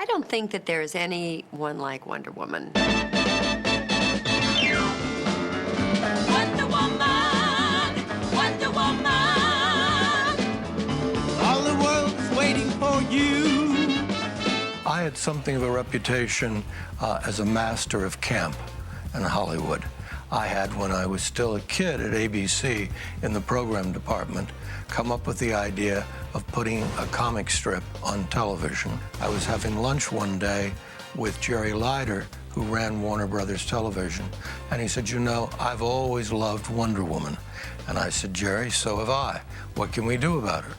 I don't think that there's anyone like Wonder Woman. Wonder Woman, Wonder Woman. All the world's waiting for you. I had something of a reputation as a master of camp in Hollywood. I had, when I was still a kid at ABC in the program department, come up with the idea of putting a comic strip on television. I was having lunch one day with Jerry Leider, who ran Warner Brothers Television, and he said, you know, I've always loved Wonder Woman. And I said, Jerry, so have I. What can we do about her?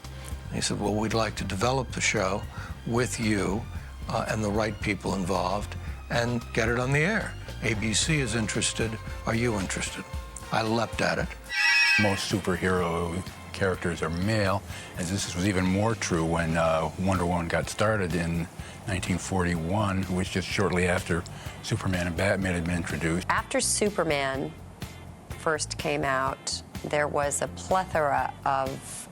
And he said, well, we'd like to develop the show with you and the right people involved and get it on the air. ABC is interested. Are you interested? I leapt at it. Most superhero characters are male, and this was even more true when Wonder Woman got started in 1941, which just shortly after Superman and Batman had been introduced. After Superman first came out, there was a plethora of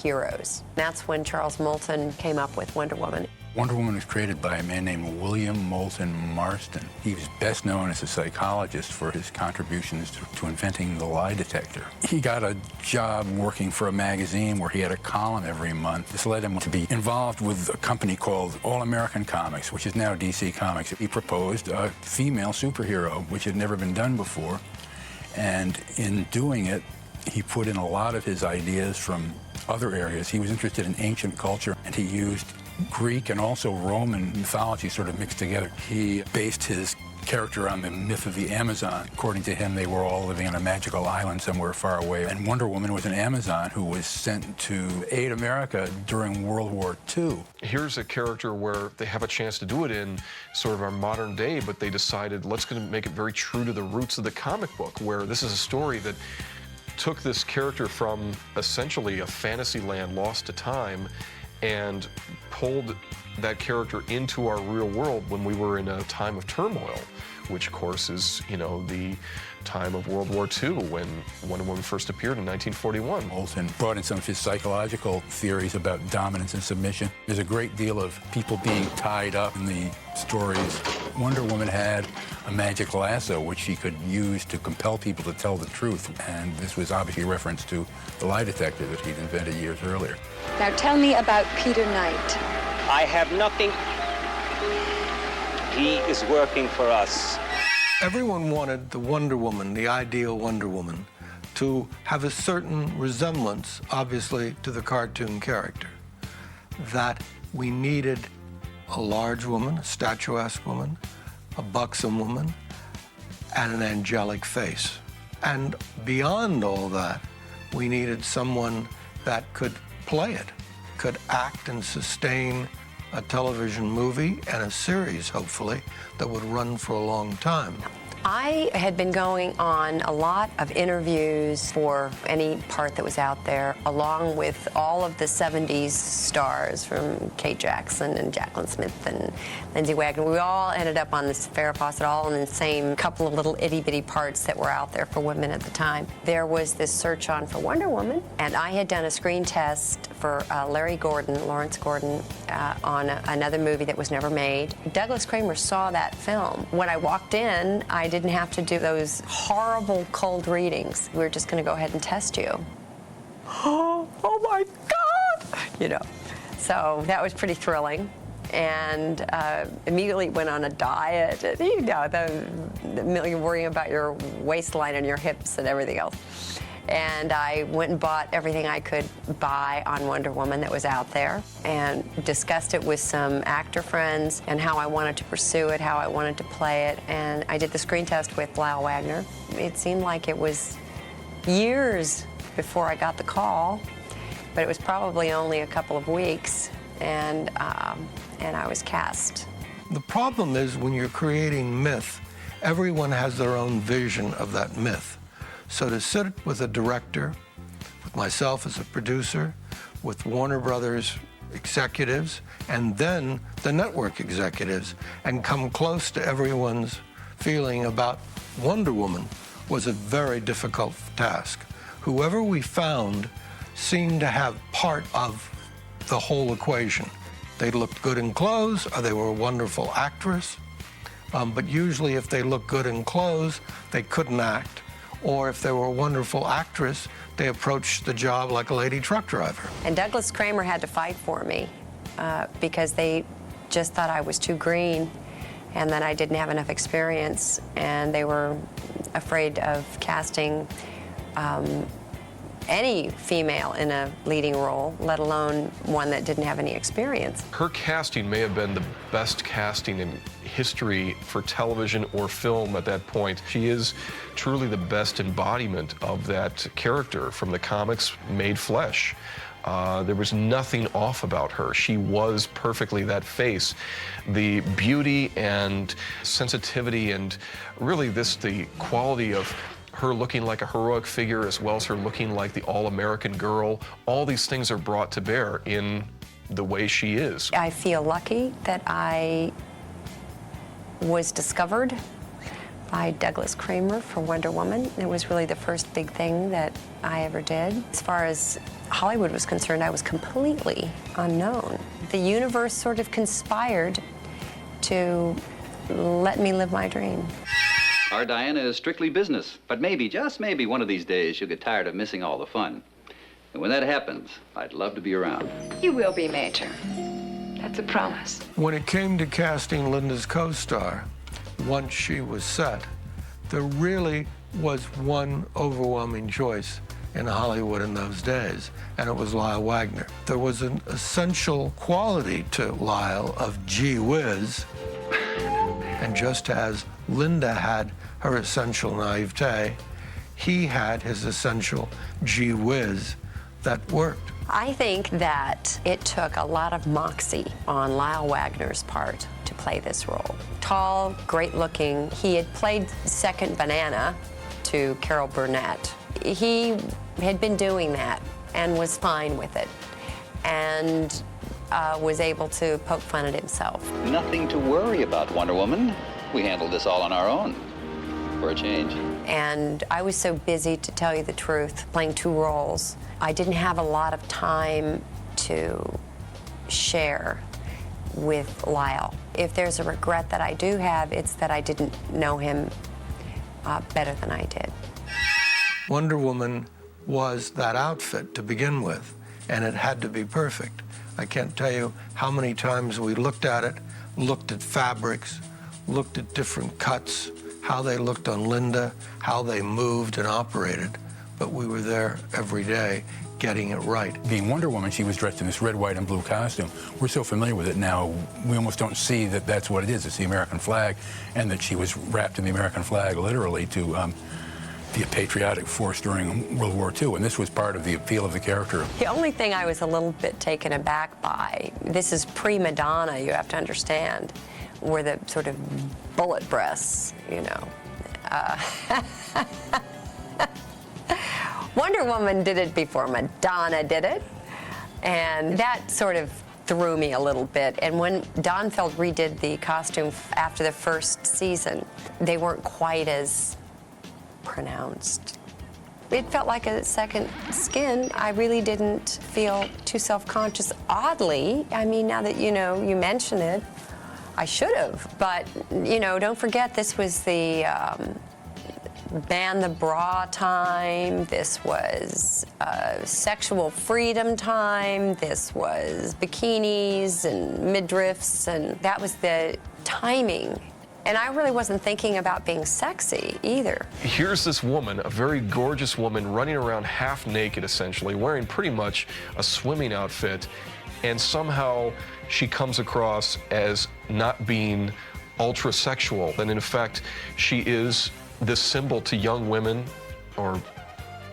heroes. That's when Charles Moulton came up with Wonder Woman. Wonder Woman was created by a man named William Moulton Marston. He was best known as a psychologist for his contributions to inventing the lie detector. He got a job working for a magazine where he had a column every month. This led him to be involved with a company called All American Comics, which is now DC Comics. He proposed a female superhero, which had never been done before. And in doing it, he put in a lot of his ideas from other areas. He was interested in ancient culture, and he used Greek and also Roman mythology sort of mixed together. He based his character on the myth of the Amazon. According to him, they were all living on a magical island somewhere far away. And Wonder Woman was an Amazon who was sent to aid America during World War II. Here's a character where they have a chance to do it in sort of our modern day, but they decided, let's make it very true to the roots of the comic book, where this is a story that took this character from essentially a fantasy land lost to time and pulled that character into our real world when we were in a time of turmoil, which of course is, you know, the time of World War II when Wonder Woman first appeared in 1941. Moulton brought in some of his psychological theories about dominance and submission. There's a great deal of people being tied up in the stories. Wonder Woman had a magic lasso which she could use to compel people to tell the truth, and this was obviously a reference to the lie detector that he'd invented years earlier. Now tell me about Peter Knight. I have nothing. He is working for us. Everyone wanted the Wonder Woman, the ideal Wonder Woman, to have a certain resemblance, obviously, to the cartoon character. That we needed a large woman, a statuesque woman, a buxom woman, and an angelic face. And beyond all that, we needed someone that could play it, could act and sustain a television movie and a series, hopefully, that would run for a long time. I had been going on a lot of interviews for any part that was out there, along with all of the 70s stars from Kate Jackson and Jacqueline Smith and Lindsay Wagner. We all ended up on this Farrah Fawcett, all in the same couple of little itty-bitty parts that were out there for women at the time. There was this search on for Wonder Woman, and I had done a screen test for Lawrence Gordon, on another movie that was never made. Douglas Kramer saw that film. When I walked in, I didn't have to do those horrible cold readings. We were just going to go ahead and test you. Oh my God! You know, so that was pretty thrilling. And immediately went on a diet. And, you know, you're worrying about your waistline and your hips and everything else. And I went and bought everything I could buy on Wonder Woman that was out there and discussed it with some actor friends and how I wanted to pursue it, how I wanted to play it. And I did the screen test with Lyle Wagner. It seemed like it was years before I got the call, but it was probably only a couple of weeks, and I was cast. The problem is when you're creating myth, everyone has their own vision of that myth. So to sit with a director, with myself as a producer, with Warner Brothers executives, and then the network executives, and come close to everyone's feeling about Wonder Woman was a very difficult task. Whoever we found seemed to have part of the whole equation. they looked good in clothes or they were a wonderful actress. But usually if they looked good in clothes, they couldn't act. Or if they were a wonderful actress, they approached the job like a lady truck driver. And Douglas Kramer had to fight for me because they just thought I was too green and that I didn't have enough experience, and they were afraid of casting any female in a leading role, let alone one that didn't have any experience. Her casting may have been the best casting in history for television or film at that point. She is truly the best embodiment of that character from the comics made flesh. There was nothing off about her. She was perfectly that face. The beauty and sensitivity and really the quality of her looking like a heroic figure as well as her looking like the all-American girl, all these things are brought to bear in the way she is. I feel lucky that I was discovered by Douglas Kramer for Wonder Woman. It was really the first big thing that I ever did. As far as Hollywood was concerned, I was completely unknown. The universe sort of conspired to let me live my dream. Our Diana is strictly business, but maybe, just maybe, one of these days she'll get tired of missing all the fun. And when that happens, I'd love to be around. You will be, Major. That's a promise. When it came to casting Linda's co-star, once she was set, there really was one overwhelming choice in Hollywood in those days, and it was Lyle Wagner. There was an essential quality to Lyle of gee whiz, and just as Linda had her essential naivete, he had his essential gee whiz that worked. I think that it took a lot of moxie on Lyle Wagner's part to play this role. Tall, great looking. He had played second banana to Carol Burnett. He had been doing that and was fine with it, and was able to poke fun at himself. Nothing to worry about, Wonder Woman. We handled this all on our own, for a change. And I was so busy, to tell you the truth, playing two roles. I didn't have a lot of time to share with Lyle. If there's a regret that I do have, it's that I didn't know him better than I did. Wonder Woman was that outfit to begin with, and it had to be perfect. I can't tell you how many times we looked at it, looked at fabrics, looked at different cuts, how they looked on Linda, how they moved and operated, but we were there every day getting it right. Being Wonder Woman, she was dressed in this red, white, and blue costume. We're so familiar with it now, we almost don't see that that's what it is. It's the American flag, and that she was wrapped in the American flag literally to be a patriotic force during World War II, and this was part of the appeal of the character. The only thing I was a little bit taken aback by, this is pre-Madonna, you have to understand, were the sort of bullet breasts, you know. Wonder Woman did it before Madonna did it, and that sort of threw me a little bit. And when Don Feld redid the costume after the first season, they weren't quite as pronounced. It felt like a second skin. I really didn't feel too self-conscious. Oddly, I mean, now that, you know, you mention it, I should have. But, you know, don't forget, this was the ban the bra time. This was sexual freedom time. This was bikinis and midriffs, and that was the timing. And I really wasn't thinking about being sexy either. Here's this woman, a very gorgeous woman, running around half naked, essentially, wearing pretty much a swimming outfit, and somehow she comes across as not being ultra-sexual. And in fact, she is this symbol to young women, or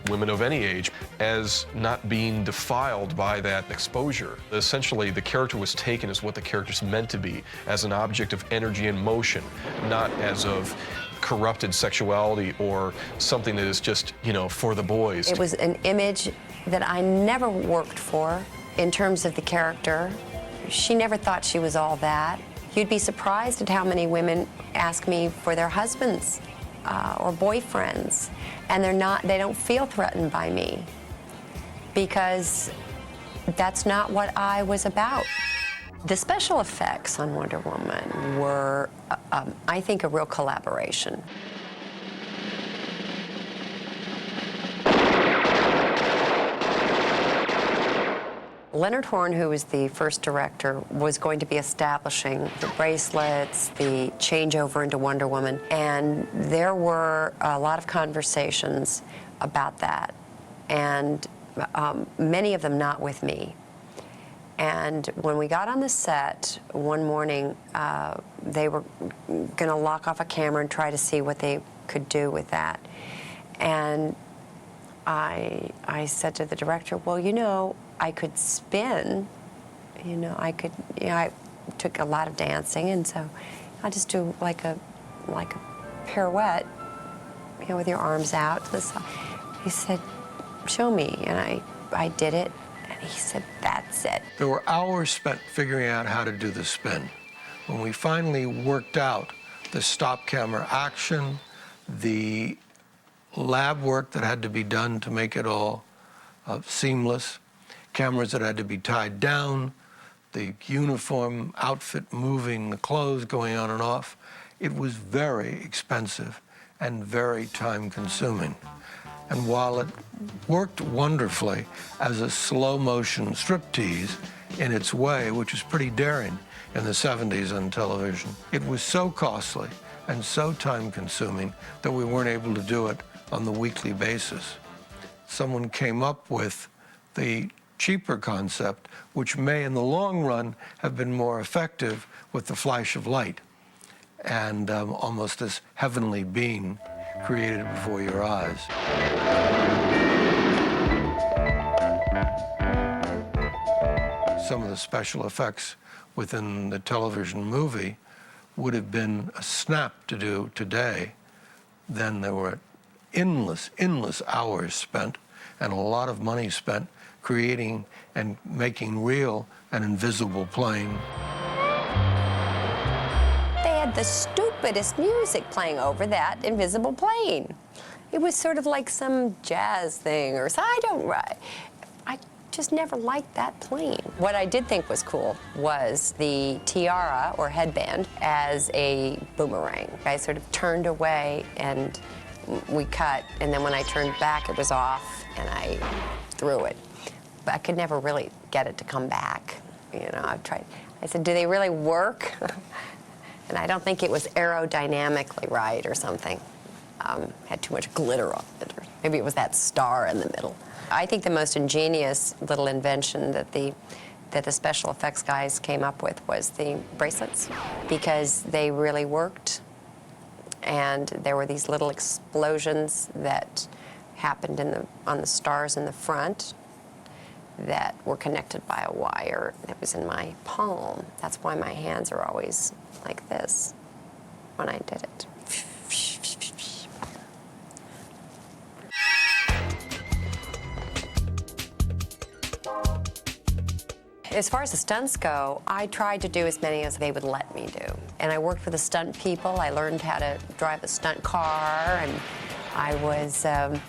women of any age, as not being defiled by that exposure. Essentially, the character was taken as what the character's meant to be, as an object of energy and motion, not as of corrupted sexuality or something that is just, you know, for the boys. It was an image that I never worked for in terms of the character. She never thought she was all that. You'd be surprised at how many women ask me for their husbands or boyfriends, and they don't feel threatened by me, because that's not what I was about. The special effects on Wonder Woman were, I think, a real collaboration. Leonard Horn, who was the first director, was going to be establishing the bracelets, the changeover into Wonder Woman, and there were a lot of conversations about that, and many of them not with me. And when we got on the set one morning, they were going to lock off a camera and try to see what they could do with that. And I said to the director, well, you know, I could spin, I took a lot of dancing, and so I'll just do like a pirouette, with your arms out to the side. He said, show me, and I did it, and he said, that's it. There were hours spent figuring out how to do the spin. When we finally worked out the stop camera action, the lab work that had to be done to make it all seamless, cameras that had to be tied down, the uniform outfit moving, the clothes going on and off. It was very expensive and very time-consuming. And while it worked wonderfully as a slow-motion striptease in its way, which was pretty daring in the 70s on television, it was so costly and so time-consuming that we weren't able to do it on the weekly basis. Someone came up with the cheaper concept, which may in the long run have been more effective with the flash of light and almost this heavenly being created before your eyes. Some of the special effects within the television movie would have been a snap to do today. Then there were endless hours spent and a lot of money spent creating and making real an invisible plane. They had the stupidest music playing over that invisible plane. It was sort of like some jazz thing or so. I just never liked that plane. What I did think was cool was the tiara or headband as a boomerang. I sort of turned away and we cut, and then when I turned back, it was off, and I threw it. But I could never really get it to come back. I've tried. I said, do they really work? And I don't think it was aerodynamically right or something. Had too much glitter on it, or maybe it was that star in the middle. I think the most ingenious little invention that the special effects guys came up with was the bracelets, because they really worked. And there were these little explosions that happened on the stars in the front that were connected by a wire that was in my palm. That's why my hands are always like this when I did it. As far as the stunts go, I tried to do as many as they would let me do. And I worked with the stunt people. I learned how to drive a stunt car, and I was an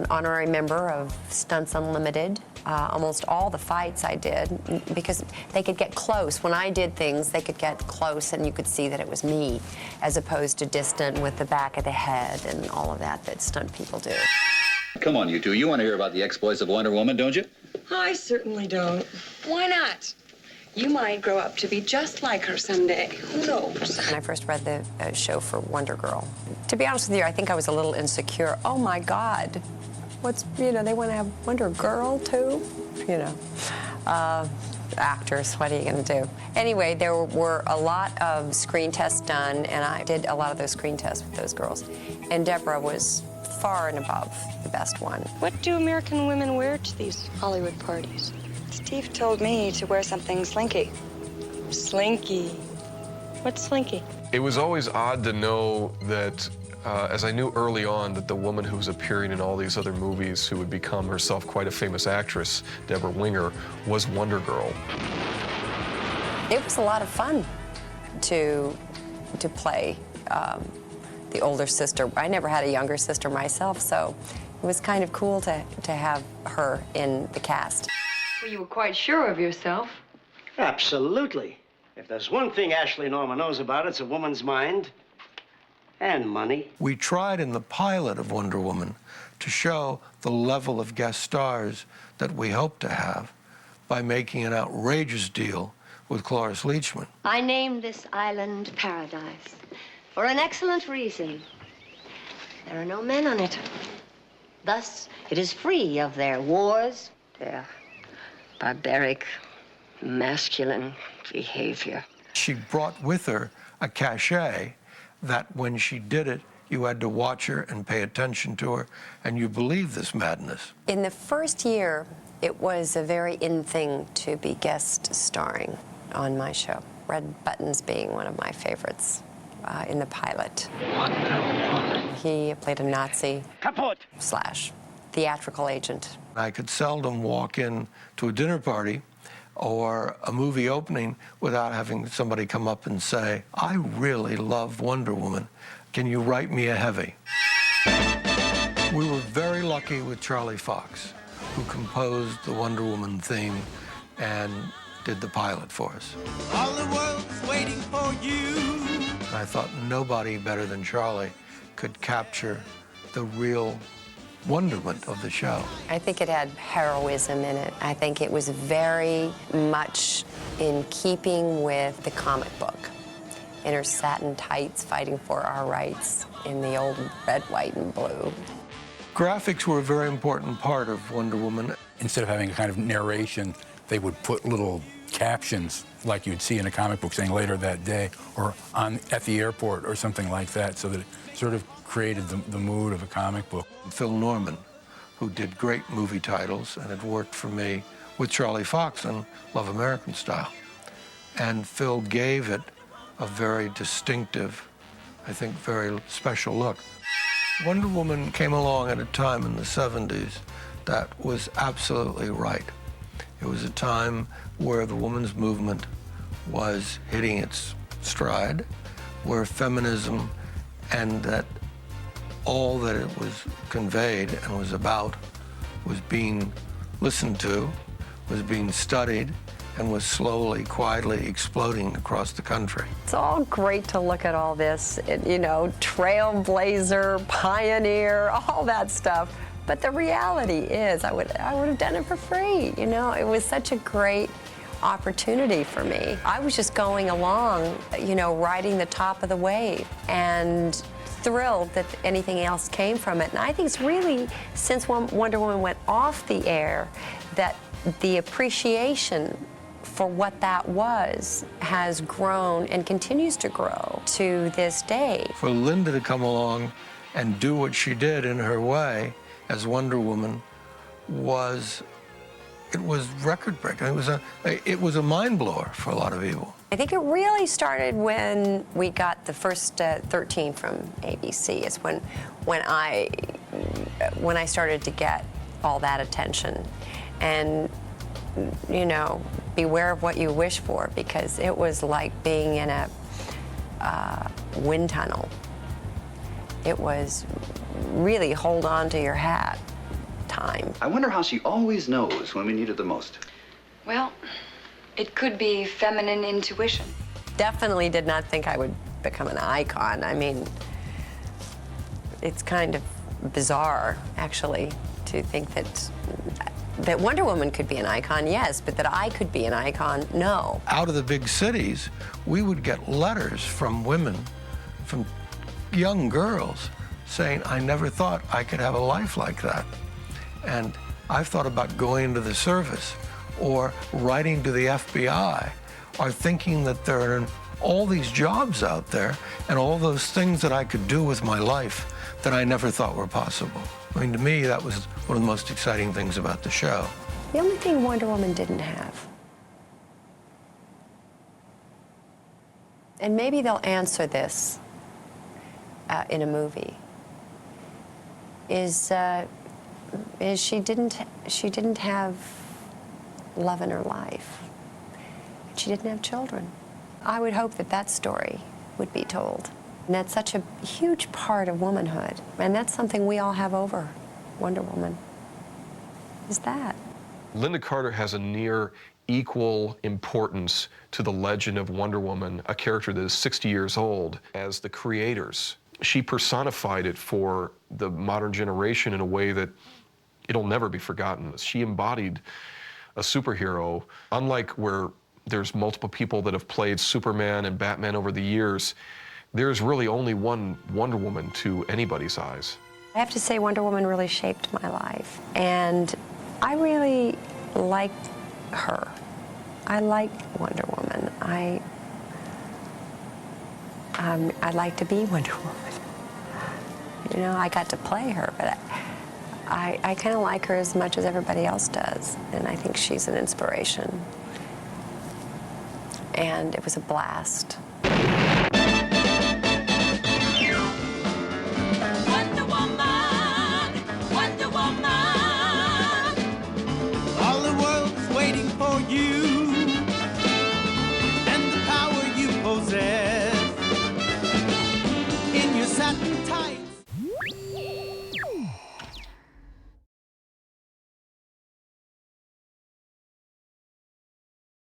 honorary member of Stunts Unlimited. Almost all the fights I did, because they could get close. When I did things, they could get close and you could see that it was me, as opposed to distant with the back of the head and all of that stunt people do. Come on, you two. You want to hear about the exploits of Wonder Woman, don't you? I certainly don't. Why not? You might grow up to be just like her someday. Who knows? When I first read the show for Wonder Girl, to be honest with you, I think I was a little insecure. Oh my God, they want to have Wonder Girl too? Actors, what are you going to do? Anyway, there were a lot of screen tests done, and I did a lot of those screen tests with those girls. And Deborah was far and above the best one. What do American women wear to these Hollywood parties? Steve told me to wear something slinky. Slinky? What's slinky? It was always odd to know that, as I knew early on, that the woman who was appearing in all these other movies, who would become herself quite a famous actress, Deborah Winger, was Wonder Girl. It was a lot of fun to play the older sister. I never had a younger sister myself, so it was kind of cool to have her in the cast. Well, you were quite sure of yourself. Absolutely. If there's one thing Ashley Norman knows about, it's a woman's mind and money. We tried in the pilot of Wonder Woman to show the level of guest stars that we hope to have by making an outrageous deal with Cloris Leachman. I named this island Paradise for an excellent reason. There are no men on it. Thus, it is free of their wars, their barbaric, masculine behavior. She brought with her a cachet that when she did it, you had to watch her and pay attention to her, and you believed this madness. In the first year, it was a very in thing to be guest starring on my show. Red Buttons being one of my favorites in the pilot. He played a Nazi / theatrical agent. I could seldom walk in to a dinner party or a movie opening without having somebody come up and say, I really love Wonder Woman. Can you write me a heavy? We were very lucky with Charlie Fox, who composed the Wonder Woman theme and did the pilot for us. All the world's waiting for you. I thought nobody better than Charlie could capture the real wonderment of the show. I think it had heroism in it. I think it was very much in keeping with the comic book. In her satin tights, fighting for our rights in the old red, white, and blue. Graphics were a very important part of Wonder Woman. Instead of having a kind of narration, they would put little captions like you'd see in a comic book saying later that day or at the airport or something like that, so that it sort of created the mood of a comic book. Phil Norman, who did great movie titles and had worked for me with Charlie Fox on Love American Style. And Phil gave it a very distinctive, I think, very special look. Wonder Woman came along at a time in the 70s that was absolutely right. It was a time where the women's movement was hitting its stride, where feminism and that all that it was conveyed and was about was being listened to, was being studied, and was slowly, quietly exploding across the country. It's all great to look at all this, you know, trailblazer, pioneer, all that stuff. But the reality is, I would have done it for free. You know, it was such a great opportunity for me. I was just going along, you know, riding the top of the wave and thrilled that anything else came from it. And I think it's really, since Wonder Woman went off the air, that the appreciation for what that was has grown and continues to grow to this day. For Linda to come along and do what she did in her way as Wonder Woman was record-breaking. It was a mind blower for a lot of people. I think it really started when we got the first 13 from ABC. It's when I started to get all that attention. And, you know, beware of what you wish for, because it was like being in a wind tunnel. It was really hold on to your hat time. I wonder how she always knows when we need her the most. Well, it could be feminine intuition. Definitely did not think I would become an icon. I mean, it's kind of bizarre, actually, to think that Wonder Woman could be an icon, yes, but that I could be an icon, no. Out of the big cities, we would get letters from women, from young girls, saying, I never thought I could have a life like that. And I've thought about going into the service or writing to the FBI or thinking that there are all these jobs out there and all those things that I could do with my life that I never thought were possible. I mean, to me, that was one of the most exciting things about the show. The only thing Wonder Woman didn't have, and maybe they'll answer this in a movie, is she didn't have love in her life. She didn't have children. I would hope that story would be told. And that's such a huge part of womanhood. And that's something we all have over Wonder Woman, is that. Linda Carter has a near equal importance to the legend of Wonder Woman, a character that is 60 years old, as the creators. She personified it for the modern generation in a way that it'll never be forgotten. She embodied a superhero, unlike where there's multiple people that have played Superman and Batman over the years. There's really only one Wonder Woman to anybody's eyes. I have to say Wonder Woman really shaped my life, and I really like her. I like Wonder Woman. I'd like to be Wonder Woman. You know, I got to play her, but I kind of like her as much as everybody else does, and I think she's an inspiration. And it was a blast. Wonder Woman, Wonder Woman. All the world's waiting for you and the power you possess.